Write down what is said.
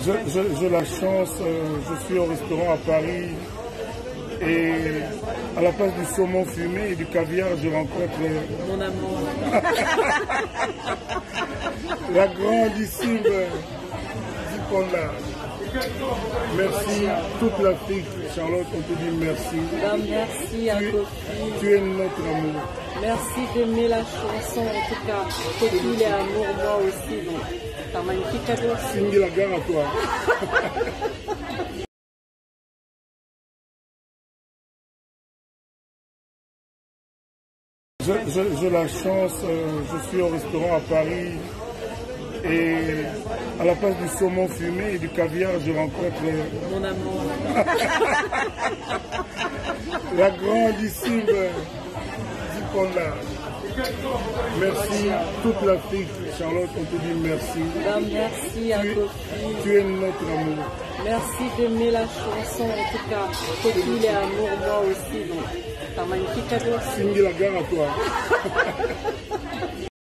J'ai la chance, je suis au restaurant à Paris et à la place du saumon fumé et du caviar, je rencontre mon amour. La grandissime Ziponda. Merci, toute l'Afrique. Charlotte, on te dit merci. Merci à Kofi. Tu es notre amour. Merci d'aimer la chanson, en tout cas. Kofi, il est amour, moi aussi. Donc, c'est un magnifique cadeau. Cindy, la gare à toi. J'ai la chance, je suis au restaurant à Paris et à la place du saumon fumé et du caviar, je rencontre mon amour. La grandissime Ziponda. Merci, toute l'Afrique. Charlotte, on te dit merci. Merci à Kofi. Tu es notre amour. Merci d'aimer la chanson, en tout cas. Kofi, il est amour, moi aussi. Donc, c'est un magnifique cadeau. Cindy, la gare à toi.